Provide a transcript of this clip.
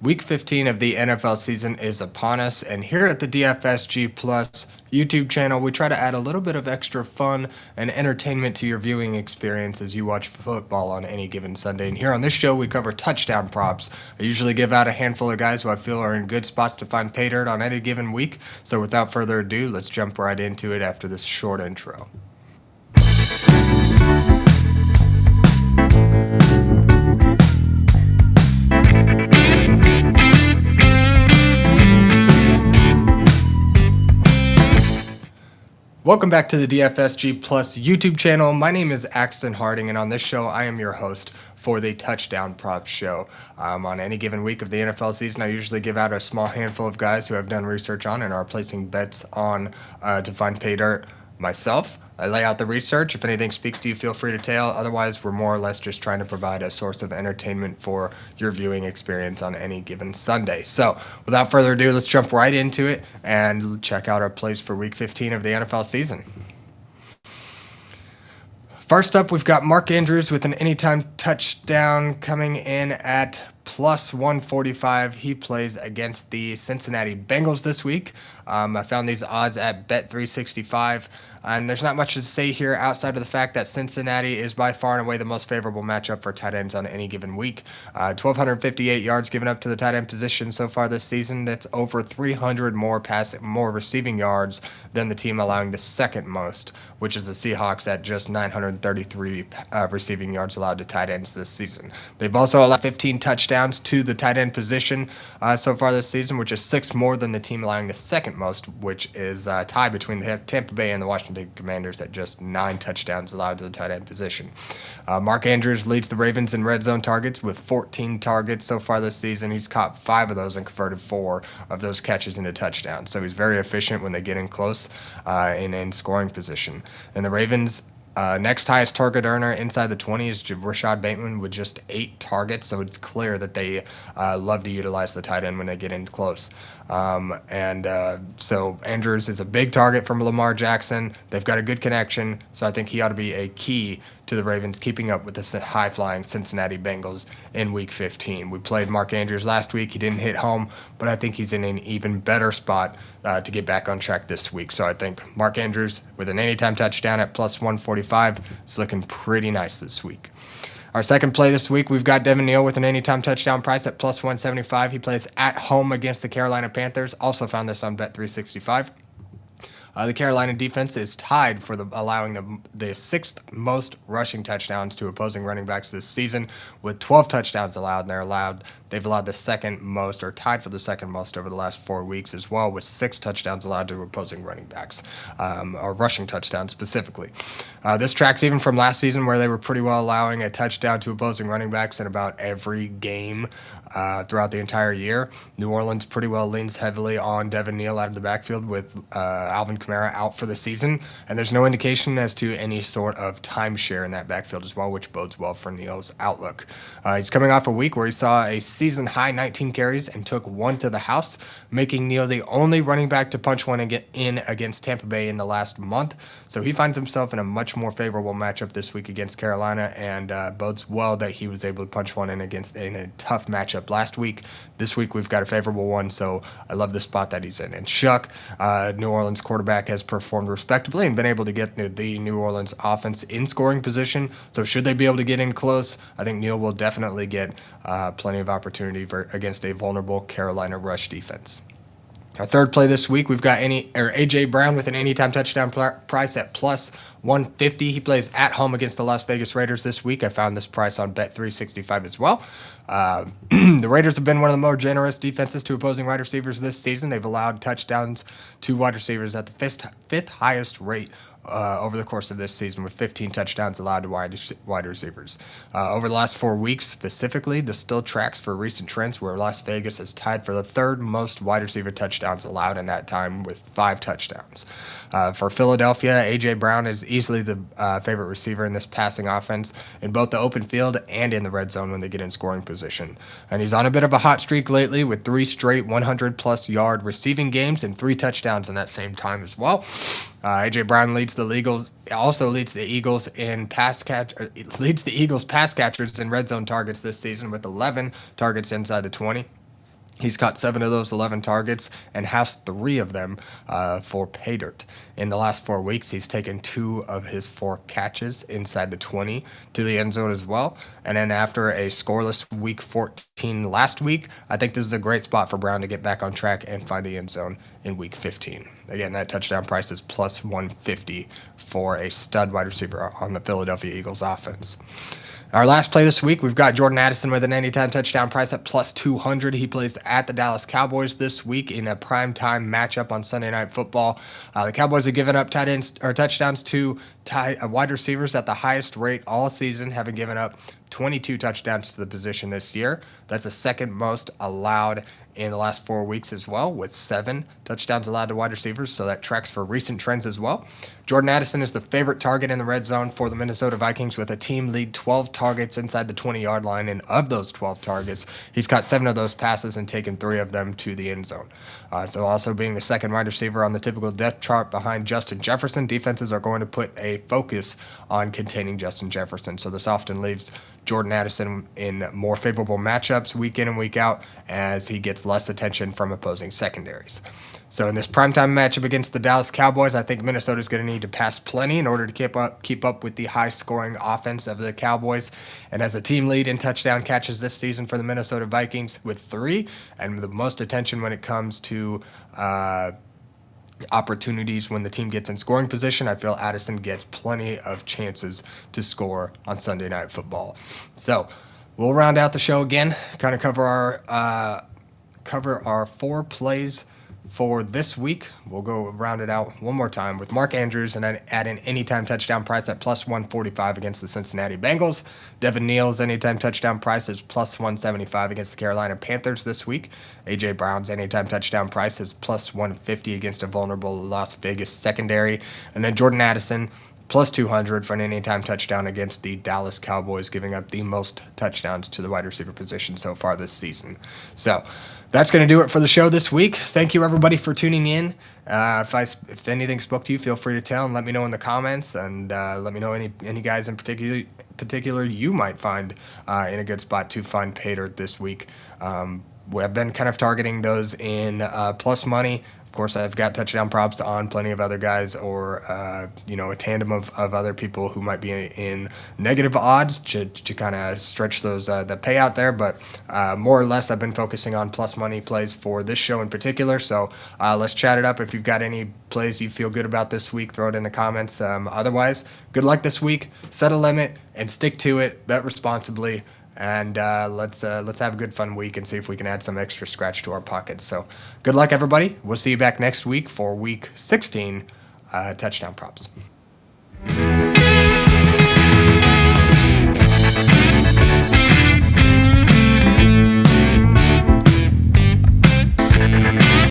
Week 15 of the NFL season is upon us, and here at the DFSG Plus YouTube channel, we try to add a little bit of extra fun and entertainment to your viewing experience as you watch football on any given Sunday. And here on this show, we cover touchdown props. I usually give out a handful of guys who I feel are in good spots to find pay dirt on any given week. So without further ado, let's jump right into it after this short intro. Welcome back to the DFSG Plus YouTube channel. My name is Axton Harding, and on this show, I am your host for the Touchdown Props Show. On any given week of the NFL season, I usually give out a small handful of guys who I've done research on and are placing bets on to find pay dirt myself. I lay out the research. If anything speaks to you, feel free to tell. Otherwise, we're more or less just trying to provide a source of entertainment for your viewing experience on any given Sunday. So, without further ado, let's jump right into it and check out our plays for Week 15 of the NFL season. First up, we've got Mark Andrews with an anytime touchdown coming in at plus 145. He plays against the Cincinnati Bengals this week. I found these odds at bet365. And there's not much to say here outside of the fact that Cincinnati is by far and away the most favorable matchup for tight ends on any given week. 1,258 yards given up to the tight end position so far this season. That's over 300 more receiving yards than the team allowing the second most, which is the Seahawks at just 933 receiving yards allowed to tight ends this season. They've also allowed 15 touchdowns to the tight end position so far this season, which is 6 more than the team allowing the second most, which is tied between the Tampa Bay and the Washington Commanders at just 9 touchdowns allowed to the tight end position. Mark Andrews leads the Ravens in red zone targets with 14 targets so far this season. He's caught 5 of those and converted 4 of those catches into touchdowns. So he's very efficient when they get in close in scoring position. And the Ravens' next highest target earner inside the 20 is Rashad Bateman with just 8 targets. So it's clear that they love to utilize the tight end when they get in close. So Andrews is a big target from Lamar Jackson. They've got a good connection, so I think he ought to be a key to the Ravens keeping up with the high-flying Cincinnati Bengals in Week 15. We played Mark Andrews last week. He didn't hit home, but I think he's in an even better spot to get back on track this week. So I think Mark Andrews with an anytime touchdown at plus 145 is looking pretty nice this week. Our second play this week, we've got Devin Neal with an anytime touchdown price at plus 175. He plays at home against the Carolina Panthers. Also found this on Bet365. The Carolina defense is tied for allowing the 6th most rushing touchdowns to opposing running backs this season, with 12 touchdowns allowed, and they've allowed the second most, or tied for the second most over the last 4 weeks as well, with 6 touchdowns allowed to opposing running backs, or rushing touchdowns specifically. This tracks even from last season, where they were pretty well allowing a touchdown to opposing running backs in about every game throughout the entire year. New Orleans pretty well leans heavily on Devin Neal out of the backfield with Alvin Kamara out for the season, and there's no indication as to any sort of timeshare in that backfield as well, which bodes well for Neal's outlook. He's coming off a week where he saw a season-high 19 carries and took 1 to the house, making Neal the only running back to punch one in against Tampa Bay in the last month. So he finds himself in a much more favorable matchup this week against Carolina, and bodes well that he was able to punch one in a tough matchup last week. This week we've got a favorable one, so I love the spot that he's in. And Shuck, New Orleans quarterback, has performed respectably and been able to get the New Orleans offense in scoring position. So should they be able to get in close, I think Neal will definitely get plenty of opportunity against a vulnerable Carolina rush defense. Our third play this week, we've got A.J. Brown with an anytime touchdown price at plus 150. He plays at home against the Las Vegas Raiders this week. I found this price on Bet365 as well. The Raiders have been one of the more generous defenses to opposing wide receivers this season. They've allowed touchdowns to wide receivers at the fifth highest rate over the course of this season, with 15 touchdowns allowed to wide receivers. Over the last 4 weeks specifically, this still tracks for recent trends, where Las Vegas is tied for the 3rd most wide receiver touchdowns allowed in that time, with 5 touchdowns. For Philadelphia, A.J. Brown is easily the favorite receiver in this passing offense in both the open field and in the red zone when they get in scoring position. And he's on a bit of a hot streak lately, with 3 straight 100-plus yard receiving games and 3 touchdowns in that same time as well. A.J. Brown leads the Eagles in leads the Eagles pass catchers in red zone targets this season with 11 targets inside the 20. He's caught 7 of those 11 targets and has 3 of them for pay dirt. In the last 4 weeks, he's taken 2 of his 4 catches inside the 20 to the end zone as well. And then after a scoreless week 14 last week, I think this is a great spot for Brown to get back on track and find the end zone in week 15. Again, that touchdown price is plus 150 for a stud wide receiver on the Philadelphia Eagles offense. Our last play this week, we've got Jordan Addison with an anytime touchdown price at plus 200. He plays at the Dallas Cowboys this week in a primetime matchup on Sunday Night Football. The Cowboys have given up tight ends or touchdowns to wide receivers at the highest rate all season, having given up 22 touchdowns to the position this year. That's the second most allowed in the last 4 weeks as well, with 7 touchdowns allowed to wide receivers, so that tracks for recent trends as well. Jordan Addison is the favorite target in the red zone for the Minnesota Vikings with a team lead 12 targets inside the 20-yard line, and of those 12 targets, he's caught 7 of those passes and taken 3 of them to the end zone. So also being the second wide receiver on the typical depth chart behind Justin Jefferson, defenses are going to put a focus on containing Justin Jefferson, so this often leaves Jordan Addison in more favorable matchups week in and week out as he gets less attention from opposing secondaries. So in this primetime matchup against the Dallas Cowboys, I think Minnesota's going to need to pass plenty in order to keep up with the high-scoring offense of the Cowboys. And as the team lead in touchdown catches this season for the Minnesota Vikings with 3, and the most attention when it comes to opportunities when the team gets in scoring position, I feel Addison gets plenty of chances to score on Sunday Night Football. So we'll round out the show again, kind of cover our 4 plays for this week. We'll go round it out one more time with Mark Andrews and then add an anytime touchdown price at plus 145 against the Cincinnati Bengals. Devin Neal's anytime touchdown price is plus 175 against the Carolina Panthers this week. A.J. Brown's anytime touchdown price is plus 150 against a vulnerable Las Vegas secondary. And then Jordan Addison, plus 200 for an anytime touchdown against the Dallas Cowboys, giving up the most touchdowns to the wide receiver position so far this season. So that's going to do it for the show this week. Thank you, everybody, for tuning in. If anything spoke to you, feel free to tell and let me know in the comments, and let me know any guys in particular you might find in a good spot to find pay dirt this week. I've been kind of targeting those in plus money. Of course, I've got touchdown props on plenty of other guys, or a tandem of other people who might be in negative odds to kind of stretch those the payout there. But more or less, I've been focusing on plus money plays for this show in particular. So let's chat it up. If you've got any plays you feel good about this week, throw it in the comments. Otherwise, good luck this week. Set a limit and stick to it. Bet responsibly. And let's have a good fun week and see if we can add some extra scratch to our pockets. So good luck, everybody. We'll see you back next week for week 16 touchdown props.